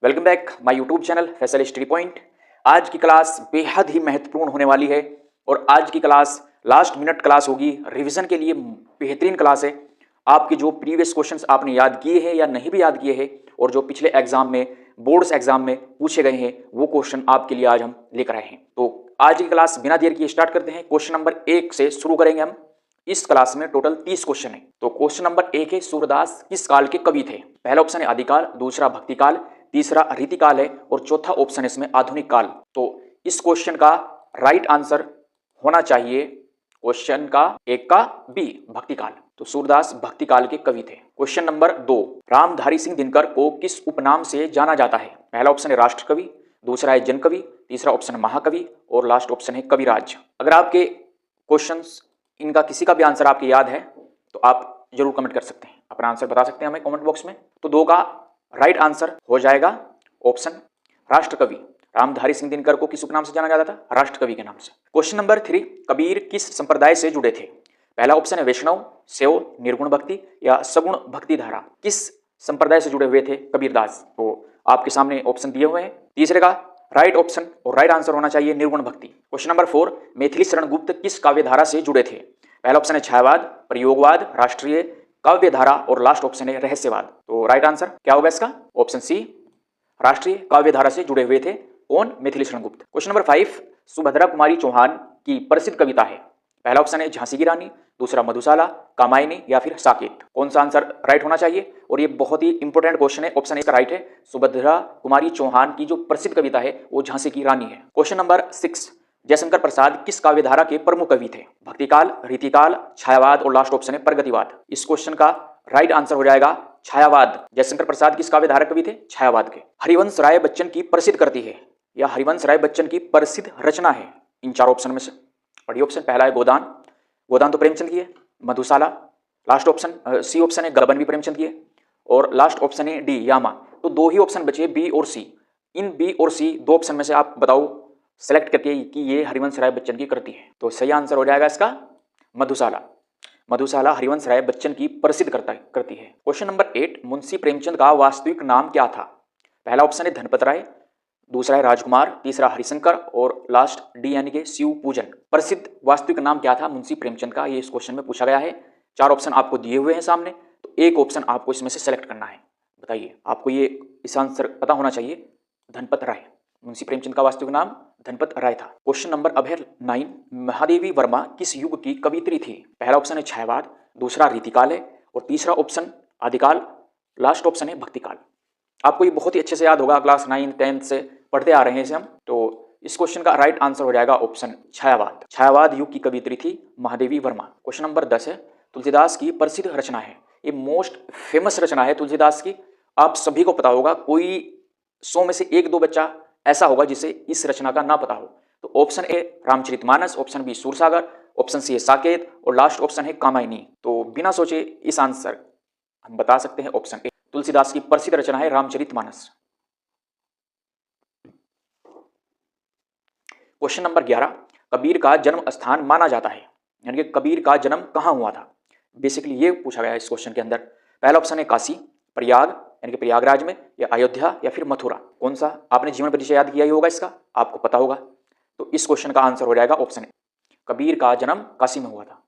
Welcome back my YouTube channel Faisal study point. आज की class बेहद ही महत्वपूर्ण होने वाली है और आज की क्लास लास्ट मिनट क्लास होगी। रिवीजन के लिए बेहतरीन क्लास है। आपके जो प्रीवियस क्वेश्चंस आपने याद किए हैं या नहीं भी याद किए हैं और जो पिछले एग्जाम में बोर्ड्स एग्जाम में पूछे गए हैं वो क्वेश्चन आपके लिए आज हम लेकर आए हैं। तो आज की क्लास बिना देर किए स्टार्ट करते हैं। क्वेश्चन नंबर 1 से शुरू करेंगे हम। इस क्लास में टोटल 30 क्वेश्चन है। तो क्वेश्चन नंबर 1 है, सूरदास किस काल के कवि थे? पहला ऑप्शन है आदिकाल, दूसरा भक्तिकाल, तीसरा रीतिकाल है और चौथा ऑप्शन है इसमें आधुनिक काल। तो इस क्वेश्चन का राइट आंसर होना चाहिए क्वेश्चन का एक का बी, भक्तिकाल। तो सूरदास भक्तिकाल के कवि थे। क्वेश्चन नंबर 2, रामधारी सिंह दिनकर को किस उपनाम से जाना जाता है? पहला ऑप्शन है राष्ट्रकवि, दूसरा है जनकवि, तीसरा ऑप्शन है महाकवि और लास्ट ऑप्शन है कविराज। अगर आपके क्वेश्चंस इनका किसी का भी आंसर आपके याद है तो आप जरूर कमेंट कर सकते हैं, अपना आंसर बता सकते हैं हमें कमेंट बॉक्स में। तो 2 का राइट आंसर हो जाएगा ऑप्शन राष्ट्रकवि। रामधारी सिंह दिनकर को किस उपनाम से जाना जाता था? राष्ट्रकवि के नाम से। क्वेश्चन नंबर 3, कबीर किस संप्रदाय से जुड़े थे? पहला ऑप्शन है वैष्णव, शैव, निर्गुण भक्ति या सगुण भक्ति धारा। किस संप्रदाय से जुड़े हुए थे कबीरदास? तो आपके सामने ऑप्शन दिए हुए हैं। तीसरे का राइट ऑप्शन और राइट आंसर होना चाहिए निर्गुण भक्ति। क्वेश्चन नंबर 4, मैथिली शरण गुप्त किस काव्य धारा से जुड़े थे? पहला ऑप्शन है छायावाद, प्रयोगवाद, राष्ट्रीय काव्य धारा और लास्ट ऑप्शन है रहस्यवाद। तो राइट आंसर क्या होगा इसका? ऑप्शन सी, राष्ट्रीय काव्य धारा से जुड़े हुए थे। कौन? मैथिली शरण गुप्त। क्वेश्चन नंबर 5, सुभद्रा कुमारी चौहान की प्रसिद्ध कविता है? पहला ऑप्शन है झांसी की रानी, दूसरा मधुशाला, कामायनी या फिर साकेत। कौन सा आंसर राइट होना चाहिए? और ये बहुत ही इंपॉर्टेंट क्वेश्चन है। ऑप्शन ए का राइट है, सुभद्रा कुमारी चौहान की जो प्रसिद्ध कविता है वो झांसी की रानी है। क्वेश्चन नंबर 6, जयशंकर प्रसाद किस काव्यधारा के प्रमुख कवि थे? भक्तिकाल, रीतिकाल, छायावाद और लास्ट ऑप्शन है प्रगतिवाद। इस क्वेश्चन का राइट आंसर हो जाएगा छायावाद। जयशंकर प्रसाद किस काव्यधारा कवि थे? छायावाद के। हरिवंश राय बच्चन की प्रसिद्ध कृति है या हरिवंश राय बच्चन की प्रसिद्ध रचना है? इन 4 ऑप्शन में से पढ़िए। ऑप्शन पहला है गोदान, गोदान तो प्रेमचंद की है। मधुशाला, लास्ट ऑप्शन सी ऑप्शन है गलबन भी प्रेमचंद की है और लास्ट ऑप्शन है डी यामा। तो 2 ही ऑप्शन बचे, बी और सी। इन बी और सी 2 ऑप्शन में से आप बताओ सेलेक्ट करके कि ये हरिवंश राय बच्चन की कृति है। तो सही आंसर हो जाएगा इसका मधुशाला। मधुशाला हरिवंश राय बच्चन की प्रसिद्ध कृति है। क्वेश्चन नंबर 8, मुंशी प्रेमचंद का वास्तविक नाम क्या था? पहला ऑप्शन है धनपत राय, दूसरा है राजकुमार, तीसरा हरिशंकर और लास्ट डी यानी कि शिव पूजन। प्रसिद्ध वास्तविक नाम क्या था मुंशी प्रेमचंद का? ये इस क्वेश्चन में पूछा गया है। 4 ऑप्शन आपको दिए हुए हैं सामने, तो एक ऑप्शन आपको इसमें से सेलेक्ट करना है। बताइए, आपको ये इस आंसर पता होना चाहिए। धनपत राय, मुंशी प्रेमचंद का वास्तविक नाम धनपत राय था। क्वेश्चन नंबर अब है 9, महादेवी वर्मा किस युग की कवित्री थी? पहला ऑप्शन है छायावाद, दूसरा रीतिकाल है और तीसरा ऑप्शन आदिकाल, लास्ट ऑप्शन है भक्तिकाल। आपको ये बहुत ही अच्छे से याद होगा, क्लास 9, 10 से पढ़ते आ रहे हैं इसे हम। तो इस क्वेश्चन का राइट आंसर हो जाएगा ऑप्शन छायावाद। छायावाद युग की कवित्री थी महादेवी वर्मा। क्वेश्चन नंबर 10 है, तुलसीदास की प्रसिद्ध रचना है। ये मोस्ट फेमस रचना है तुलसीदास की, आप सभी को पता होगा। कोई 100 में से 1-2 बच्चा ऐसा होगा जिसे इस रचना का ना पता हो। तो option A Ramcharitmanas, option B Sursagar, option C है साकेत और लास्ट ऑप्शन है कामायनी। तो बिना सोचे इस आंसर हम बता सकते हैं ऑप्शन ए, तुलसीदास की प्रसिद्ध रचना है रामचरितमानस। क्वेश्चन नंबर 11, कबीर का जन्म स्थान माना जाता है, यानी कि कबीर का जन्म कहां हुआ था? बेसिकली ये पूछा गया है इस क्वेश्चन के अंदर। पहला ऑप्शन है काशी, प्रयाग यानी कि प्रयागराज में, या अयोध्या या फिर मथुरा। कौन सा? आपने जीवन परिचय याद किया ही होगा, इसका आपको पता होगा। तो इस क्वेश्चन का आंसर हो जाएगा ऑप्शन ए, कबीर का जन्म काशी में हुआ था।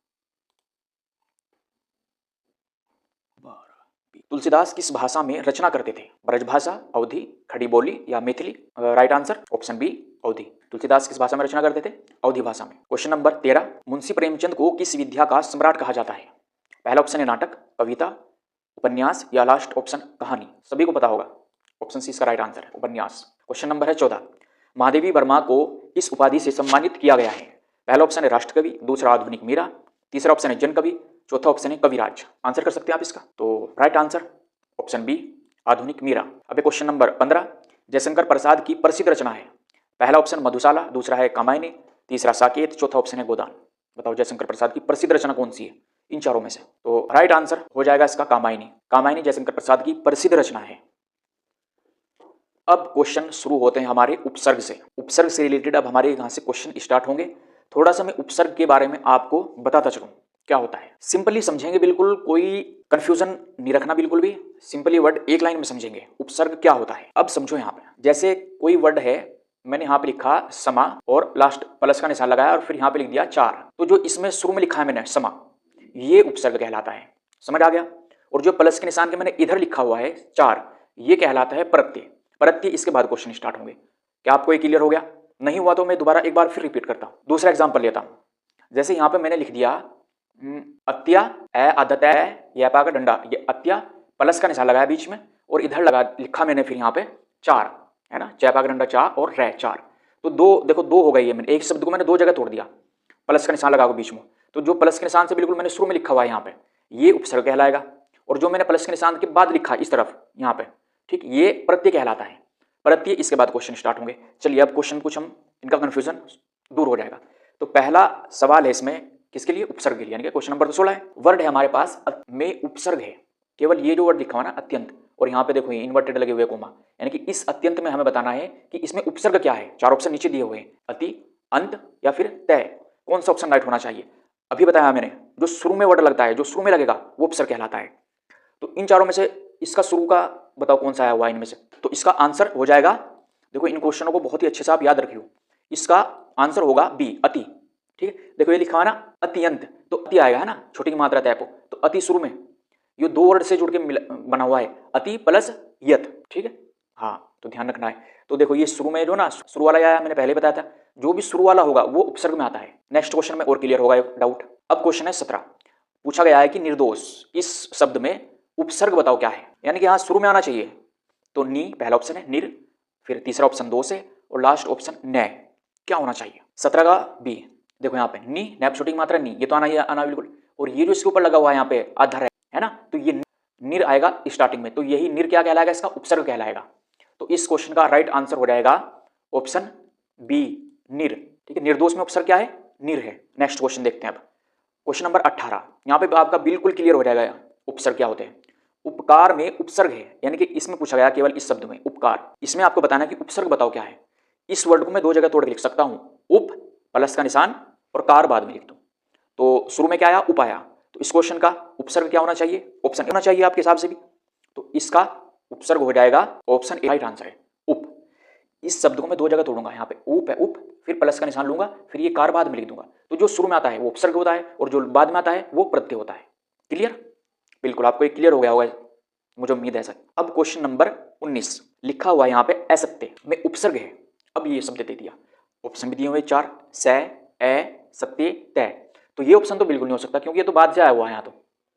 तुलसीदास किस भाषा में रचना करते थे? ब्रजभाषा, अवधी, खड़ी बोली या Maithili? Right answer option B, Awadhi. Tulsidas किस भाषा में रचना करते थे? अवधी भाषा में। क्वेश्चन नंबर 13, मुंशी प्रेमचंद को किस विद्या का सम्राट कहा जाता है? पहला ऑप्शन है नाटक, कविता, उपन्यास या लास्ट ऑप्शन कहानी। सभी को पता होगा, ऑप्शन सी इसका राइट आंसर है, उपन्यास। क्वेश्चन नंबर है 14, महादेवी वर्मा को किस उपाधि से सम्मानित किया गया है? पहला ऑप्शन है राष्ट्रकवि, दूसरा आधुनिक मीरा, तीसरा ऑप्शन है जनकवि, चौथा ऑप्शन है कविराज। आंसर कर सकते हैं आप इसका। तो राइट आंसर ऑप्शन बी, आधुनिक मीरा। अब क्वेश्चन नंबर 15, जयशंकर प्रसाद की प्रसिद्ध रचना है। पहला ऑप्शन मधुशाला, दूसरा है कामायनी, तीसरा साकेत, चौथा ऑप्शन है गोदान। बताओ जयशंकर प्रसाद की प्रसिद्ध रचना कौन सी है इन 4 में से? तो राइट आंसर हो जाएगा इसका कामायनी। कामायनी जयशंकर प्रसाद की प्रसिद्ध रचना है। अब क्वेश्चन शुरू होते हैं हमारे उपसर्ग से। उपसर्ग से रिलेटेड अब हमारे यहाँ से क्वेश्चन स्टार्ट होंगे। थोड़ा सा मैं उपसर्ग के बारे में आपको बताता चलूँ। क्या होता है? सिंपली समझेंगे, बिल्कुल कोई कंफ्यूजन नहीं रखना बिल्कुल भी। सिंपली वर्ड एक लाइन में समझेंगे, उपसर्ग क्या होता है। अब समझो यहाँ पे, जैसे कोई वर्ड है, मैंने यहाँ पे लिखा समा और लास्ट प्लस का निशान लगाया और फिर यहाँ पे लिख दिया चार, तो जो इसमें शुरू में लिखा है मैंने समा, ये उपसर्ग कहलाता है। समझ आ गया? और जो प्लस के निशान के मैंने इधर लिखा हुआ है चार, ये कहलाता है प्रत्यय। प्रत्यय इसके बाद क्वेश्चन स्टार्ट होंगे। क्या आपको ये क्लियर हो गया? नहीं हुआ तो मैं दोबारा एक बार फिर रिपीट करता हूँ। दूसरा एग्जाम्पल लेता हूँ। जैसे यहाँ पे मैंने लिख दिया अत्या, ए आदत है, या पा का डंडा, ये अत्या प्लस का निशान लगाया बीच में और इधर लगा लिखा मैंने फिर यहाँ पे चार, है ना, चैपा का डंडा चार और रे चार, तो दो, देखो दो हो गई है। मैंने एक शब्द को मैंने दो जगह तोड़ दिया प्लस का निशान लगा बीच में, तो जो प्लस के निशान से बिल्कुल मैंने शुरू में लिखा हुआ है यहाँ पे, ये उपसर्ग कहलाएगा। और जो मैंने प्लस के निशान के बाद लिखा इस तरफ यहाँ पे, ठीक, ये प्रत्यय कहलाता है। प्रत्यय, इसके बाद क्वेश्चन स्टार्ट होंगे। चलिए अब क्वेश्चन कुछ हम, इनका कंफ्यूजन दूर हो जाएगा। तो पहला सवाल है इसमें किसके लिए? उपसर्ग के लिए, यानी कि क्वेश्चन नंबर 16 है। वर्ड है हमारे पास में उपसर्ग है, केवल ये जो वर्ड लिखा हुआ ना अत्यंत, और यहाँ पे देखो ये इन्वर्टेड लगे हुए कोमा, यानी कि इस अत्यंत में हमें बताना है कि इसमें उपसर्ग क्या है। चार ऑप्शन नीचे दिए हुए हैं, अति, अंत या फिर तय। कौन सा ऑप्शन राइट होना चाहिए? अभी बताया मैंने, जो शुरू में वर्ड लगता है, जो शुरू में लगेगा वो उपसर्ग कहलाता है। तो इन चारों में से इसका शुरू का बताओ कौन सा आया हुआ इनमें से। तो इसका आंसर हो जाएगा, देखो इन क्वेश्चनों को बहुत ही अच्छे से आप याद रखियो, इसका आंसर होगा बी, अति। ठीक है, देखो ये लिखा है ना अत्यंत, तो अति आएगा, है ना, छोटी की मात्रा तय को, तो अति शुरू में, ये दो वर्ड से जुड़ के बना हुआ है, अति प्लस यत। ठीक है, हाँ, तो ध्यान रखना है। तो देखो ये शुरू में जो ना शुरू वाला आया, मैंने पहले बताया था, जो भी शुरू वाला होगा वो उपसर्ग में आता है। नेक्स्ट क्वेश्चन में और क्लियर होगा डाउट। अब क्वेश्चन है 17, पूछा गया है कि निर्दोष इस शब्द में उपसर्ग बताओ क्या है, यानी कि यहाँ शुरू में आना चाहिए। तो नी पहला ऑप्शन है, निर, फिर तीसरा ऑप्शन दोष है और लास्ट ऑप्शन न। क्या होना चाहिए? 17 का बी। देखो यहाँ पे नी, नैप छोटी मात्रा नी, ये तो आना बिल्कुल, और ये जो इसके ऊपर लगा हुआ है यहाँ पे आधार है ना, तो ये निर आएगा स्टार्टिंग में, तो यही निर क्या कहलाएगा? इसका उपसर्ग कहलाएगा। तो इस क्वेश्चन का राइट आंसर हो जाएगा ऑप्शन बी, निर। ठीक है, निर्दोष में उपसर्ग क्या है? निर है। नेक्स्ट क्वेश्चन देखते हैं अब, क्वेश्चन नंबर 18। यहाँ पे आपका बिल्कुल क्लियर हो जाएगा उपसर्ग क्या होते हैं। उपकार में उपसर्ग है, यानी कि इसमें पूछा गया केवल इस शब्द में उपकार, इसमें आपको बताना है कि उपसर्ग बताओ क्या है। इस वर्ड को मैं दो जगह तोड़ के लिख सकता हूं, उप प्लस का निशान और कार बाद में लिख दूं, तो शुरू में क्या आया? उप आया, तो इस क्वेश्चन का उपसर्ग क्या होना चाहिए? ऑप्शन ए होना चाहिए आपके हिसाब से भी, तो इसका उपसर्ग हो जाएगा ऑप्शन ए, राइट आंसर है उप। इस शब्द को मैं दो जगह तोड़ूंगा, यहाँ पे उप है, उप, फिर प्लस का निशान लूंगा, फिर ये कार बाद में लिख दूंगा, तो जो शुरू में आता है वो उपसर्ग होता है और जो बाद में आता है वो प्रत्यय होता है। क्लियर? बिल्कुल, आपको एक क्लियर हो गया होगा, मुझे उम्मीद है सर। अब क्वेश्चन नंबर 19 लिखा हुआ है यहाँ पे असत्य में उपसर्ग है। अब ये शब्द दे दिया, ऑप्शन भी दिए हुए चार, स, ए, सत्य, तय, तो ये ऑप्शन तो बिल्कुल नहीं हो सकता क्योंकि ये तो बाद से आया हुआ है यहाँ, तो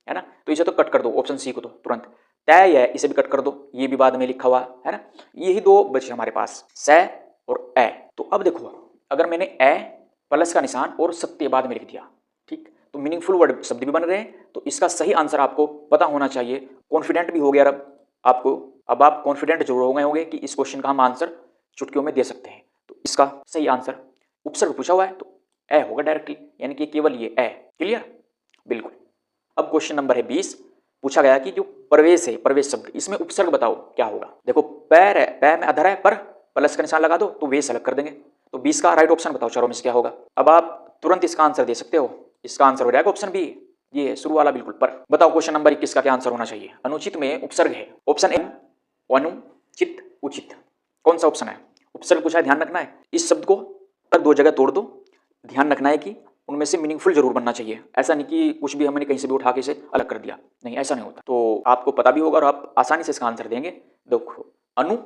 है ना, तो इसे तो कट कर दो, ऑप्शन सी को तो तुरंत। तय है, इसे भी कट कर दो, ये भी बाद में लिखा हुआ है ना, यही दो बचे हमारे पास, स और ए। तो अब देखो, अगर मैंने ए प्लस का निशान और सत्य बाद में लिख दिया, ठीक, तो मीनिंगफुल वर्ड शब्द भी बन रहे हैं, तो इसका सही आंसर आपको पता होना चाहिए। कॉन्फिडेंट भी हो गया अब आप कॉन्फिडेंट जरूर हो गए होंगे कि इस क्वेश्चन का हम आंसर चुटकियों में दे सकते हैं। तो इसका सही आंसर, उपसर्ग पूछा हुआ है तो ए होगा डायरेक्टली, यानी कि केवल ये ए। क्लियर? बिल्कुल। अब क्वेश्चन नंबर है 20, पूछा गया कि जो प्रवेश है, प्रवेश शब्द, इसमें उपसर्ग बताओ क्या होगा। देखो पैर है, पैर में अधर है, पर प्लस का निशान लगा दो तो वेश अलग कर देंगे, तो 20 का राइट ऑप्शन बताओ चारों में से क्या होगा। अब आप तुरंत इसका आंसर दे सकते हो, इसका आंसर हो जाएगा ऑप्शन बी, ये शुरू वाला बिल्कुल। पर बताओ क्वेश्चन नंबर 21 का क्या आंसर होना चाहिए। अनुचित में उपसर्ग है, ऑप्शन ए अनुचित, उचित, कौन सा ऑप्शन है? उपसर्ग पूछा है, ध्यान रखना है। इस शब्द को दो जगह तोड़ दो, ध्यान रखना है कि उनमें से मीनिंगफुल जरूर बनना चाहिए, ऐसा नहीं कि कुछ भी हमने कहीं से भी उठा के इसे अलग कर दिया, नहीं, ऐसा नहीं होता। तो आपको पता भी होगा और आप आसानी से इसका आंसर देंगे। देखो अनु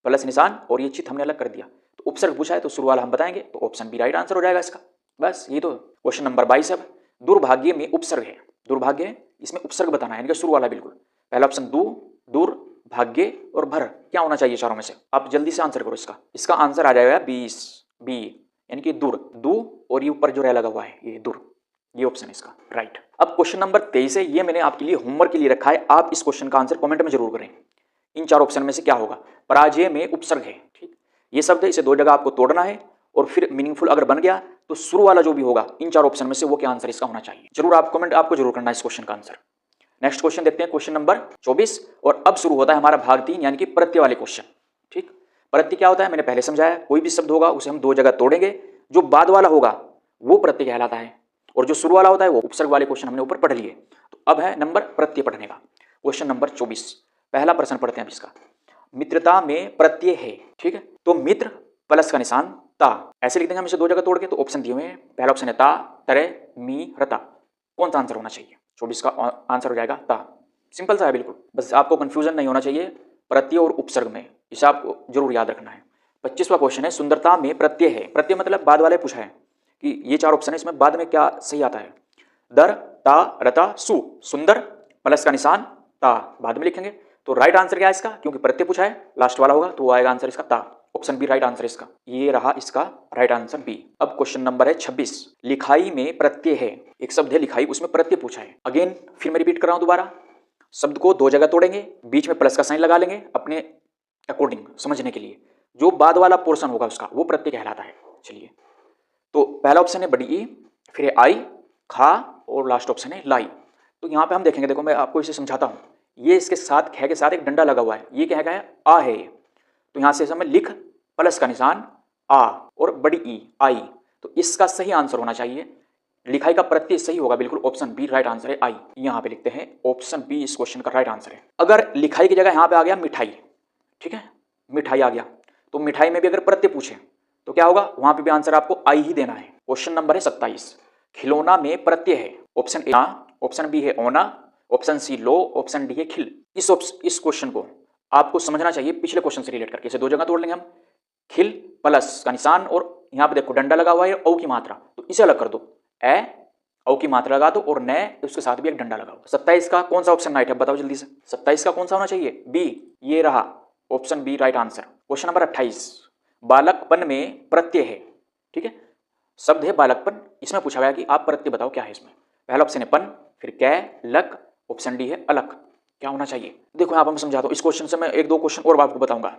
प्लस निशान और ये चित हमने अलग कर दिया, तो उपसर्ग पूछा है तो शुरू वाला हम बताएंगे, तो ऑप्शन बी राइट आंसर हो जाएगा इसका। बस ये तो क्वेश्चन नंबर 22। अब दुर्भाग्य में उपसर्ग है, दुर्भाग्य है, इसमें उपसर्ग बताना है, यानी कि शुरू वाला बिल्कुल। पहला ऑप्शन दूर, भाग्य और भर, क्या होना चाहिए चारों में से? आप जल्दी से आंसर करो इसका आंसर आ जाएगा 20 बी, यानी कि दूर, दू और ये ऊपर जो रह लगा हुआ है ये दूर, ये ऑप्शन है इसका राइट। अब क्वेश्चन नंबर 23 है, ये मैंने आपके लिए होमवर्क के लिए रखा है, आप इस क्वेश्चन का आंसर कमेंट में जरूर करें। इन चार ऑप्शन में से क्या होगा? पराजय में उपसर्ग है, ठीक, ये शब्द है, इसे दो जगह आपको तोड़ना है और फिर मीनिंगफुल अगर बन गया तो शुरू वाला जो भी होगा इन चार ऑप्शन में से वो क्या आंसर इसका होना चाहिए, जरूर आप कमेंट आपको जरूर करना है इस क्वेश्चन का आंसर। नेक्स्ट क्वेश्चन देखते हैं, क्वेश्चन नंबर 24, और अब शुरू होता है हमारा भाग 3 यानी कि प्रत्यय वाले क्वेश्चन। ठीक, प्रत्यय क्या होता है मैंने पहले समझाया, कोई भी शब्द होगा उसे हम दो जगह तोड़ेंगे, जो बाद वाला होगा वो प्रत्यय कहलाता है। और जो शुरू वाला होता है वो उपसर्ग वाले क्वेश्चन हमने ऊपर पढ़ लिए। तो अब है नंबर प्रत्यय पढ़ने का। क्वेश्चन नंबर 24, पहला प्रश्न पढ़ते हैं अब इसका। मित्रता में प्रत्यय है, ठीक है, तो मित्र प्लस का निशान ता, ऐसे लिख देंगे हम इसे दो जगह तोड़ के। तो ऑप्शन दिए हुए हैं, पहला ऑप्शन है ता, तरे, मी, रता। कौन सा आंसर होना चाहिए? 24 का आंसर हो जाएगा ता। सिंपल सा है बिल्कुल, बस आपको कंफ्यूजन नहीं होना चाहिए प्रत्यय और उपसर्ग में, इसे आपको जरूर याद रखना है। 25वां क्वेश्चन है, सुंदरता में प्रत्यय है। प्रत्यय मतलब बाद वाले पूछा है कि ये चार ऑप्शन है, इसमें बाद में क्या सही आता है। दर, ता, रता, सु। सुंदर प्लस का निशान ता, बाद में लिखेंगे। तो राइट आंसर क्या है इसका, क्योंकि प्रत्यय पूछा है लास्ट वाला होगा, तो वो आएगा आंसर इसका ता। ऑप्शन बी राइट आंसर इसका, ये रहा इसका राइट आंसर बी। अब क्वेश्चन नंबर है 26, लिखाई में प्रत्यय है। एक शब्द है लिखाई, उसमें प्रत्यय पूछा है। अगेन फिर मैं रिपीट कर रहा हूं दोबारा, शब्द को दो जगह तोड़ेंगे, बीच में प्लस का साइन लगा लेंगे अपने अकॉर्डिंग समझने के लिए। जो बाद वाला पोर्शन होगा उसका वो प्रत्यय कहलाता है। चलिए, तो पहला ऑप्शन है बड़ी ई, फिर है आई, खा, और लास्ट ऑप्शन है लाई। तो यहाँ पे हम देखेंगे, देखो मैं आपको इसे समझाता हूँ। ये इसके साथ ख के साथ एक डंडा लगा हुआ है, ये क्या है, आ है। तो यहाँ से समय लिख प्लस का निशान आ और बड़ी ई आई। तो इसका सही आंसर होना चाहिए, लिखाई का प्रत्यय सही होगा बिल्कुल, ऑप्शन बी राइट आंसर है आई। यहाँ पे लिखते हैं ऑप्शन बी इस क्वेश्चन का राइट आंसर है। अगर लिखाई की जगह यहाँ पे आ गया मिठाई, ठीक है, मिठाई आ गया, तो मिठाई में भी अगर प्रत्यय पूछे तो क्या होगा, वहां पे भी आंसर आपको आई ही देना है। क्वेश्चन नंबर है 27, खिलौना में प्रत्यय है। ऑप्शन ए ऑप्शन बी है ओना, ऑप्शन सी लो, ऑप्शन डी है खिल। इस क्वेश्चन को आपको समझना चाहिए पिछले क्वेश्चन से रिलेट करके। इसे दो जगह तोड़ लेंगे हम, खिल प्लस का निशान और यहाँ पे देखो डंडा लगा हुआ है औ की मात्रा, तो इसे अलग कर दो, ए औ की मात्रा लगा दो और न उसके साथ भी एक डंडा लगा हुआ। 27 का कौन सा ऑप्शन राइट है बताओ जल्दी से, 27 का कौन सा होना चाहिए, बी, ये रहा option B right answer. Question number 28, बालकपन में प्रत्यय है, ठीक है, शब्द है बालकपन, इसमें पूछा गया कि आप प्रत्यय बताओ क्या है इसमें। पहला ऑप्शन है पन, फिर कै, लक, ऑप्शन डी है अलक। क्या होना चाहिए, देखो यहाँ पर मैं समझाता हूँ। इस क्वेश्चन से मैं एक दो क्वेश्चन और आपको बताऊंगा।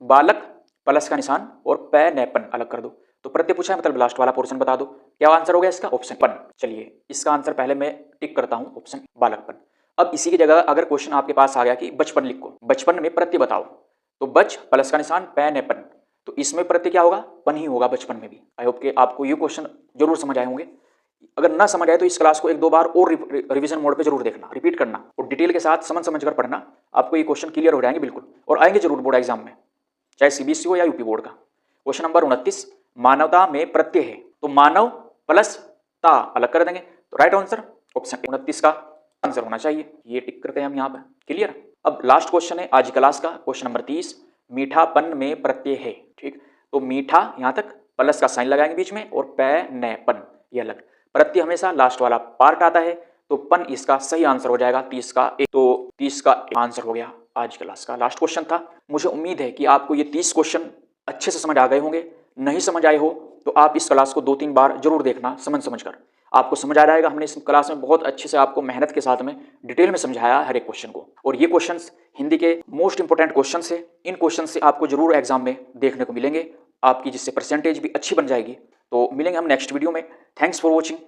बालक प्लस का निशान और पै नैपन अलग कर दो, तो प्रत्यय पूछा है मतलब लास्ट वाला पोर्शन बता दो। क्या आंसर हो गया इसका, ऑप्शन पन। चलिए इसका आंसर पहले मैं टिक करता हूँ, ऑप्शन बालकपन। अब इसी की जगह अगर क्वेश्चन आपके पास आ गया कि बचपन लिखो, बचपन में प्रत्यय बताओ, तो बच प्लस का निशान पै नैपन, तो इसमें प्रत्यय क्या होगा, पन ही होगा बचपन में भी। आई होप के आपको ये क्वेश्चन जरूर समझ आए होंगे। अगर ना समझ आए तो इस क्लास को एक दो बार और रिवीजन मोड पे जरूर देखना, रिपीट करना और डिटेल के साथ समझ कर पढ़ना, आपको ये क्वेश्चन क्लियर हो जाएंगे बिल्कुल, और आएंगे जरूर बोर्ड एग्जाम में, चाहे सीबीएसई हो या यूपी बोर्ड का। क्वेश्चन नंबर 29, मानवता में प्रत्यय है, तो मानव प्लस ता अलग कर देंगे, तो राइट आंसर ऑप्शन 29 का आंसर होना चाहिए। ये टिक करते हैं हम यहाँ पर, क्लियर। अब लास्ट क्वेश्चन है आज क्लास का, क्वेश्चन नंबर 30, मीठापन में प्रत्यय है, ठीक, तो मीठा यहाँ तक प्लस का साइन लगाएंगे बीच में और पै न पन ये अलग, प्रत्यय हमेशा लास्ट वाला पार्ट आता है, तो पन इसका सही आंसर हो जाएगा 30 का एक। तो 30 का आंसर हो गया आज क्लास का लास्ट क्वेश्चन था। मुझे उम्मीद है कि आपको ये 30 क्वेश्चन अच्छे से समझ आ गए होंगे। नहीं समझ आए हो तो आप इस क्लास को 2-3 बार जरूर देखना, समझ कर आपको समझ आ जाएगा। हमने इस क्लास में बहुत अच्छे से आपको मेहनत के साथ में डिटेल में समझाया हर एक क्वेश्चन को, और ये क्वेश्चंस हिंदी के मोस्ट इंपोर्टेंट क्वेश्चन है। इन क्वेश्चन से आपको जरूर एग्जाम में देखने को मिलेंगे आपकी, जिससे परसेंटेज भी अच्छी बन जाएगी। तो मिलेंगे हम नेक्स्ट वीडियो में। Thanks for watching.